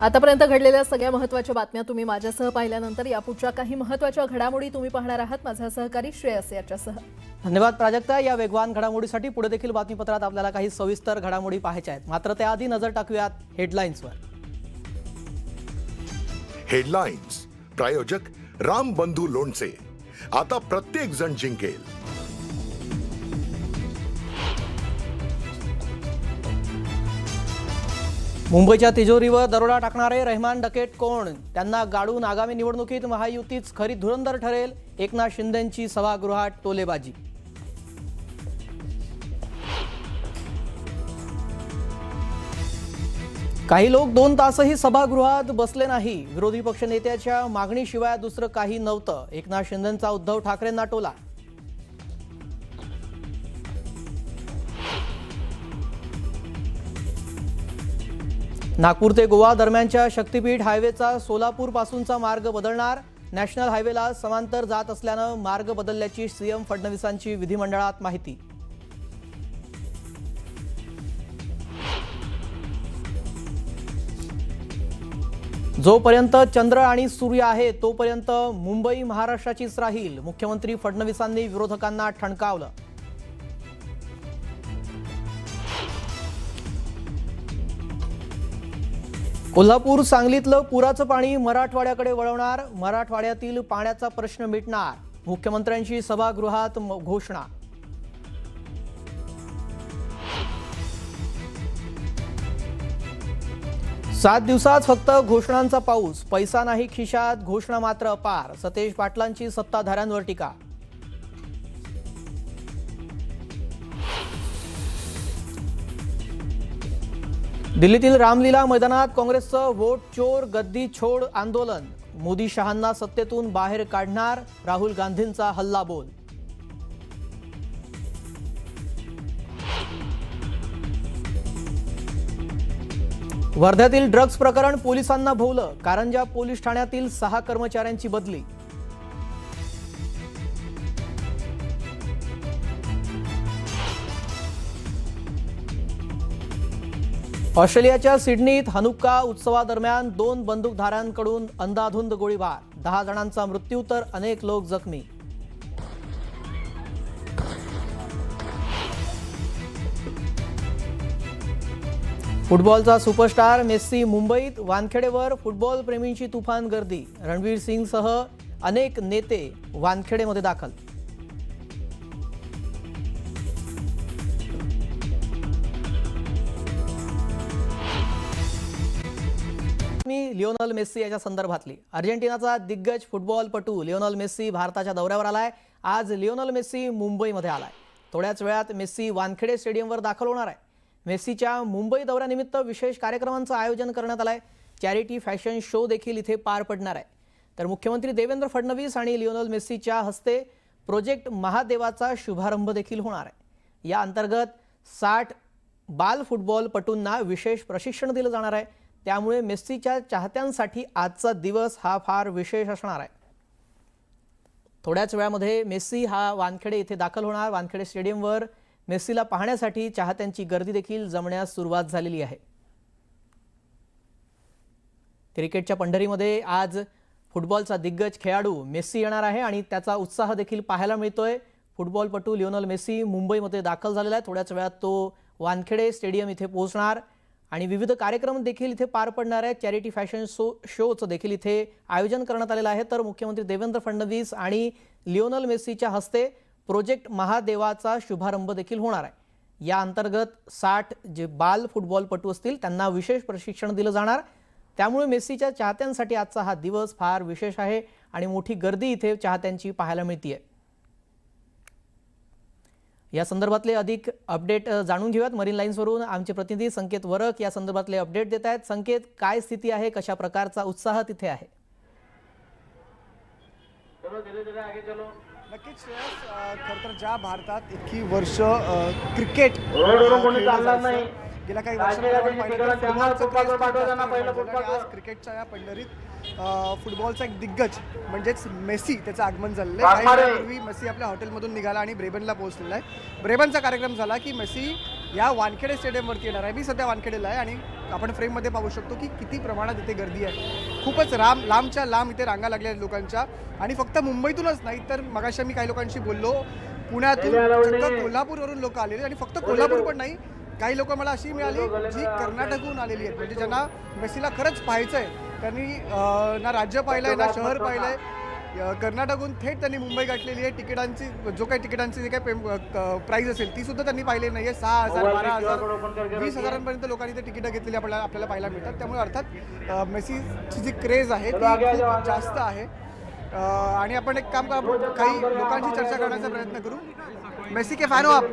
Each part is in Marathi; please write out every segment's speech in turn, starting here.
आतापर्यंत घडलेल्या सगळ्या महत्त्वाच्या बातम्या तुम्ही माझ्यासह पाहिल्यानंतर यापुढच्या काही महत्त्वाच्या घडामोडी तुम्ही पाहणार आहात माझा सहकारी श्रेयस याच्यासह। धन्यवाद प्राजक्ता। या वेगवान घडामोडीसाठी पुढे देखील बातमीपत्रात आपल्याला काही सविस्तर घडामोडी पाहायच्या आहेत, मात्र त्याआधी नजर टाकूयात हेडलाईन्सवर। हेडलाईन्स प्रायोजक राम बंधू लोणचे। आता प्रत्येक जण जिंकेल। मुंबईच्या तिजोरीवर दरोडा टाकणारे रहमान डकेट कोण? त्यांना गाडून आगामी निवडणुकीत महायुतीच खरी धुरंधर ठरेल। एकनाथ शिंदेंची सभागृहात टोलेबाजी। काही लोक 2 तासही सभागृहात बसले नाही। विरोधी पक्षनेत्याच्या मागणीशिवाय दुसरं काही नव्हतं। एकनाथ शिंदेंचा उद्धव ठाकरेंना टोला। नागपूर ते गोवा दरम्यानच्या शक्तीपीठ हायवेचा सोलापूर पासूनचा मार्ग बदलणार। नॅशनल हायवेला समांतर जात असल्यानं मार्ग बदलल्याची सीएम फडणवीसांची विधिमंडळात माहिती। जोपर्यंत चंद्र आणि सूर्य आहे तोपर्यंत मुंबई महाराष्ट्राचीच राहील। मुख्यमंत्री फडणवीसांनी विरोधकांना ठणकावलं। कोल्हापूर सांगलीतलं पुराचं पाणी मराठवाड्याकडे वळवणार। मराठवाड्यातील पाण्याचा प्रश्न मिटणार। मुख्यमंत्र्यांची सभागृहात घोषणा। सात दिवसात फक्त घोषणांचा पाऊस। पैसा नाही खिशात, घोषणा मात्र अपार। सतेज पाटलांची सत्ताधाऱ्यांवर टीका। दिल्लीतील रामलीला मैदानात काँग्रेसचं वोट चोर गद्दी छोड आंदोलन। मोदी शहांना सत्तेतून बाहेर काढणार। राहुल गांधींचा हल्लाबोल। वर्ध्यातील ड्रग्ज प्रकरण पोलिसांना भोवलं। कारंजा पोलीस ठाण्यातील 6 कर्मचाऱ्यांची बदली। ऑस्ट्रेलियाच्या सिडनीत हनुक्का उत्सवादरम्यान 2 बंदूकधाऱ्यांकडून अंधाधुंद गोळीबार। 10 जणांचा मृत्यू तर अनेक लोक जखमी। फुटबॉलचा सुपरस्टार मेस्सी मुंबईत। वानखेडेवर फुटबॉल प्रेमींची तुफान गर्दी। रणवीर सिंगसह अनेक नेते वानखेडेमध्ये दाखल। लिओनल मेस्सी याच्या संदर्भातली। अर्जेंटिनाचा दिग्गज फुटबॉलपटू लिओनल मेस्सी भारताच्या दौऱ्यावर आलाय। आज लिओनल मेस्सी मुंबईमध्ये आलाय। थोड्याच वेळात मेस्सी वानखेडे स्टेडियमवर दाखल होणार आहे। मेस्सीच्या मुंबई दौऱ्यानिमित्त विशेष कार्यक्रमांचं आयोजन करण्यात आलंय। चॅरिटी फॅशन शो देखील इथे पार पडणार आहे। तर मुख्यमंत्री देवेंद्र फडणवीस आणि लिओनल मेस्सीच्या हस्ते प्रोजेक्ट महादेवाचा शुभारंभ देखील होणार आहे। या अंतर्गत 60 बाल फुटबॉलपटूंना विशेष प्रशिक्षण दिलं जाणार आहे। त्यामुळे मेस्सीच्या चाहत्यांसाठी आजचा दिवस हा फार विशेष असणार आहे। थोड्याच वेळामध्ये मेस्सी हा वानखेडे इथे दाखल होणार। वानखेडे स्टेडियमवर मेस्सीला पाहण्यासाठी चाहत्यांची गर्दी देखील जमण्यास सुरुवात झालेली आहे। क्रिकेटच्या पंढरीमध्ये आज फुटबॉलचा दिग्गज खेळाडू मेस्सी येणार आहे आणि त्याचा उत्साह देखील पाहायला मिळतोय। फुटबॉलपटू लिओनल मेस्सी मुंबईमध्ये दाखल झालेला आहे। थोड्याच वेळात तो वानखेडे स्टेडियम इथे पोहोचणार आणि विविध कार्यक्रम देखील इथे पार पडणार आहेत। चॅरिटी फॅशन शोचं देखील इथे आयोजन करण्यात आलेलं आहे। तर मुख्यमंत्री देवेंद्र फडणवीस आणि लिओनल मेस्सीच्या हस्ते प्रोजेक्ट महादेवाचा शुभारंभ देखील होणार आहे। या अंतर्गत 60 जे बाल फुटबॉलपटू असतील त्यांना विशेष प्रशिक्षण दिलं जाणार। त्यामुळे मेस्सीच्या चाहत्यांसाठी आजचा हा दिवस फार विशेष आहे आणि मोठी गर्दी इथे चाहत्यांची पाहायला मिळते। या संदर्भातले अधिक अपडेट जाणून घेऊयात। मरीन लाईन्सवरून आमचे प्रतिनिधी संकेत वरक या संदर्भातले अपडेट देत आहेत। संकेत, काय स्थिती आहे, कशा प्रकारचा उत्साह तिथे आहे? नक्कीच श्रेयस, खरं तर ज्या भारतात इतकी वर्ष क्रिकेट गेल्या काही क्रिकेटच्या या पंढरीत फुटबॉलचा एक दिग्गज म्हणजेच मेस्सी त्याचं आगमन झालेलं आहे। काही वेळापूर्वी मेस्सी आपल्या हॉटेलमधून निघाला आणि ब्रेबनला पोहोचलेला आहे। ब्रेबनचा कार्यक्रम झाला की मेस्सी या वानखेडे स्टेडियमवरती येणार आहे. मी सध्या वानखेडेला आहे आणि आपण फ्रेममध्ये पाहू शकतो की किती प्रमाणात इथे गर्दी आहे. खूपच लांबच्या लांब इथे रांगा लागल्या आहेत लोकांच्या. आणि फक्त मुंबईतूनच नाही तर मगाशी मी काही लोकांशी बोललो, पुण्यातून, चक्क कोल्हापूरवरून लोक आलेले. आणि फक्त कोल्हापूर पण नाही, काही लोक मला अशी मिळाली जी कर्नाटकहून आलेली आहेत, म्हणजे ज्यांना मेसीला खरंच पाहायचं आहे. त्यांनी ना राज्य पाहिलंय ना शहर पाहिलंय. कर्नाटकहून थेट त्यांनी मुंबई गाठलेली आहे. तिकिटांची जो काही तिकिटांची जे काही प्राईस असेल ती सुद्धा त्यांनी पाहिली नाही आहे. 6,000, 12,000, 20,000पर्यंत लोकांनी ते तिकीटं घेतलेली आपल्याला पाहायला मिळतात. त्यामुळे अर्थात मेसीची जी क्रेज आहे ती खूप जास्त आहे. आणि आपण एक काम काही लोकांशी चर्चा करण्याचा प्रयत्न करू. मेसी के फैन हो आप?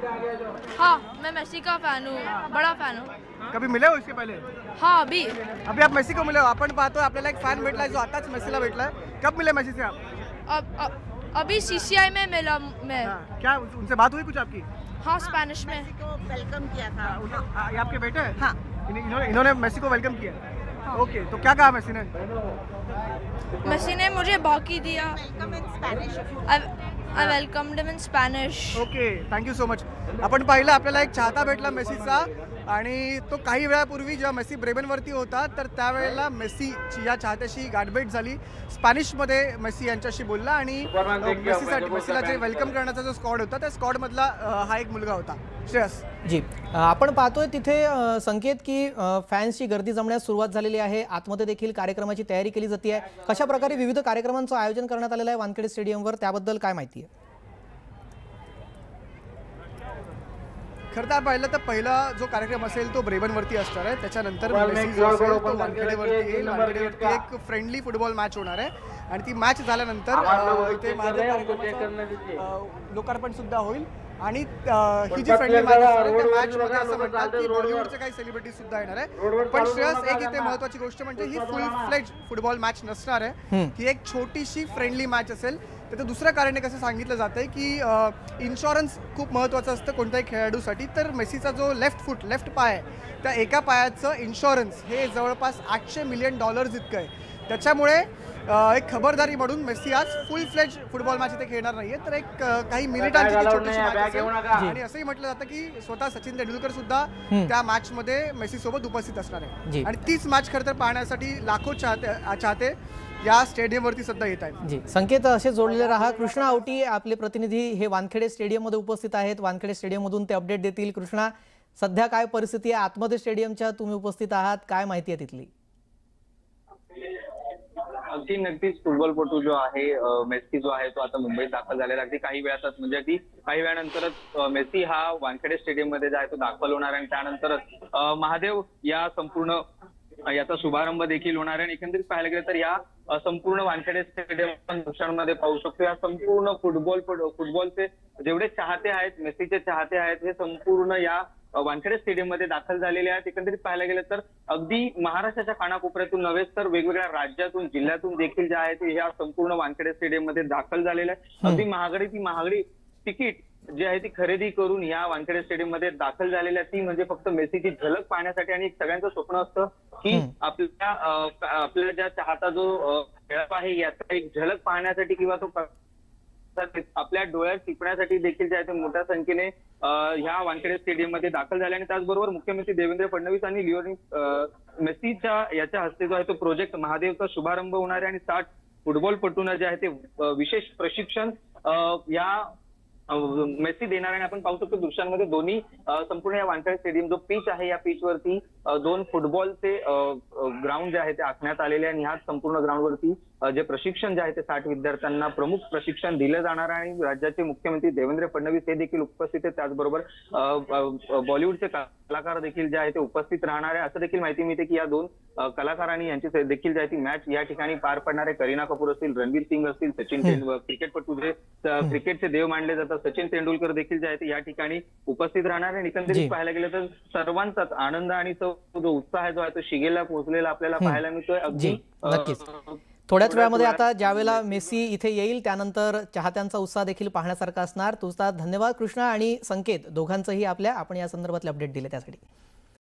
हाँ, मैं मेसी का फैन हूँ, बड़ा फैन हूँ। कभी मिले हो इसके पहले? हाँ, अभी अभी आप मेसी को मिले हो. आपण पाहतोय आपल्याला एक फॅन भेटलाय जो आताच मेसीला भेटलाय. कब मिले मेसी से आप? अभी CCI में मिला मैं। क्या उनसे बात हुई कुछ आपकी? हाँ, स्पेनिश में। वेलकम किया था। ये आपके बेटे हैं? हाँ। इन्होंने मेसी को वेलकम किया. ओके, तो क्या कहा मेसी ने? मेसी ने मुझे बाकी दिया। Welcome in Spanish. I welcomed him in Spanish. Okay, thank you so much. आपण पाहिलं आपल्याला एक चाहता भेटला मेसीचा. आणि तो काही वेळापूर्वी जेव्हा मेसी ब्रेमेनवरती होता तर त्यावेळेला मेसीची या चाहत्याशी गाठभेट झाली. स्पॅनिशमध्ये मेसी यांच्याशी बोलला आणि मेसीला जे वेलकम करण्याचा जो स्क्वॉड होता त्या स्क्वॉडमधला हा एक मुलगा होता, श्रेयस. जी, आपण पाहतोय तिथे संकेत की फॅन्सची गर्दी जमण्यास सुरुवात झालेली आहे. आतमध्ये देखील कार्यक्रमाची तयारी केली जाते आहे. कशा प्रकारे विविध कार्यक्रमांचं आयोजन करण्यात आलेलं आहे वानखेडे स्टेडियमवर, त्याबद्दल काय माहिती आहे? खरं तर पाहिलं तर पहिला जो कार्यक्रम असेल तो ब्रेबनवरती असणार आहे. त्याच्यानंतर मेसी जो असेल तो वानखेडेवरती येईल. वानखेडेवरती एक फ्रेंडली फुटबॉल मॅच होणार आहे आणि ती मॅच झाल्यानंतर इथे महादेव कार्यक्रमाचं लोकार्पण सुद्धा होईल. आणि ही जी फ्रेंडली मॅच असणार आहे त्या मॅचमध्ये असं म्हणतात की बॉलिवूडचे काही सेलिब्रिटीज सुद्धा येणार आहे. पण श्रेयस, एक इथे महत्त्वाची गोष्ट म्हणजे ही फुल फ्लेज फुटबॉल मॅच नसणार आहे. ही एक छोटीशी फ्रेंडली मॅच असेल. त्याचं दुसरं कारण एक असं सांगितलं जातं आहे की इन्शुरन्स खूप महत्त्वाचं असतं कोणत्याही खेळाडूसाठी. तर मेसीचा जो लेफ्ट पाय आहे त्या एका पायाचं इन्शुरन्स हे जवळपास $800 मिलियन इतकं आहे. त्याच्यामुळे एक खबरदारी म्हणून मेसी आज फुल फ्लेज फुटबॉल मॅच इथे खेळणार नाहीये. तर एक काही मिनिटांची छोटीशी मॅच असेल. आणि असंही म्हटलं जातं की स्वतः सचिन तेंडुलकर सुद्धा त्या मॅच मध्ये मेसी सोबत उपस्थित असणार आहे. आणि तीच मॅच खरं तर पाहण्यासाठी लाखो चाहते या स्टेडियमवरती सुद्धा येत आहेत. जी, संकेत असे जोडलेले राहा. कृष्णा आवटी आपले प्रतिनिधी हे वानखेडे स्टेडियममध्ये उपस्थित आहेत. वानखेडे स्टेडियममधून ते अपडेट देतील. कृष्णा, सध्या काय परिस्थिती आहे आतमध्ये स्टेडियमच्या, तुम्ही उपस्थित आहात, काय माहिती आहे तिथली? अगदी नक्कीच फुटबॉलपटू जो आहे मेसी जो आहे तो आता मुंबईत दाखल झालेला. अगदी काही वेळातच म्हणजे अगदी काही वेळानंतरच मेसी हा वानखेडे स्टेडियम मध्ये जो आहे तो दाखल होणार आहे. आणि त्यानंतरच महादेव या संपूर्ण याचा शुभारंभ देखील होणार आहे. आणि एकंदरीत पाहायला गेलं तर या संपूर्ण वानखेडे स्टेडियम आपण दृश्यांमध्ये पाहू शकतो. या संपूर्ण फुटबॉलचे जेवढे चाहते आहेत, मेसीचे चाहते आहेत, हे संपूर्ण या वानखेडे स्टेडियम मध्ये दाखल झालेले आहेत. एकंदरीत पाहायला गेलं तर अगदी महाराष्ट्राच्या कानाकोपऱ्यातून नव्हेच तर वेगवेगळ्या राज्यातून, जिल्ह्यातून देखील जे आहे ते ह्या संपूर्ण वानखेडे स्टेडियम मध्ये दाखल झालेले आहे. अगदी महागडी तिकीट जी आहे ती खरेदी करून या वानखेडे स्टेडियम मध्ये दाखल झालेल्या ती म्हणजे फक्त मेसीची झलक पाहण्यासाठी. आणि एक सगळ्यांचं स्वप्न असतं की आपल्या ज्या चाहता जो खेळाडू आहे याचा एक झलक पाहण्यासाठी किंवा तो आपल्या डोळ्यात टिपण्यासाठी देखील जे आहे ते मोठ्या संख्येने ह्या वानखेडे स्टेडियम मध्ये दाखल झाले. आणि त्याचबरोबर मुख्यमंत्री देवेंद्र फडणवीस आणि लिओनेल मेसीच्या याच्या हस्ते जो आहे तो प्रोजेक्ट महादेवचा शुभारंभ होणार आहे. आणि 60 फुटबॉलपटूंना जे आहे ते विशेष प्रशिक्षण या मेसी देणार आहे. आपण पाहू शकतो दृश्यांमध्ये दोन्ही संपूर्ण या वानखेडे स्टेडियम जो पिच आहे या पिच वरती 2 फुटबॉलचे ग्राउंड जे आहे ते आखण्यात आलेले आहे. आणि ह्याच संपूर्ण ग्राउंडवरती जे प्रशिक्षण जे आहे ते 60 विद्यार्थ्यांना प्रमुख प्रशिक्षण दिलं जाणार आहे. आणि राज्याचे मुख्यमंत्री देवेंद्र फडणवीस हे देखील उपस्थित आहेत. त्याचबरोबर बॉलिवूडचे कलाकार देखील जे आहे ते उपस्थित राहणार आहे. असं देखील माहिती मिळते की या 2 कलाकारांनी यांची देखील जी आहे ती मॅच या ठिकाणी पार पडणार आहे. करीना कपूर असतील, रणवीर सिंग असतील, सचिन तेंडुलकर, क्रिकेटपटू जे क्रिकेटचे देव मानले जातात सचिन तेंडुलकर देखील जे आहे ते या ठिकाणी उपस्थित राहणार आहे. एकंदरीत पाहायला गेलं तर सर्वांचाच आनंद आणि जो उत्साह जो आहे तो शिगेला पोहोचलेला आपल्याला पाहायला मिळतोय. अगदी नक्कीच. थोड्याच वेळामध्ये आता ज्यावेळेला मेसी इथे येईल त्यानंतर चाहत्यांचा उत्साह देखील पाहण्यासारखा असणार. तुझा धन्यवाद कृष्णा आणि संकेत दोघांचंही आपण या संदर्भातले अपडेट दिले त्यासाठी.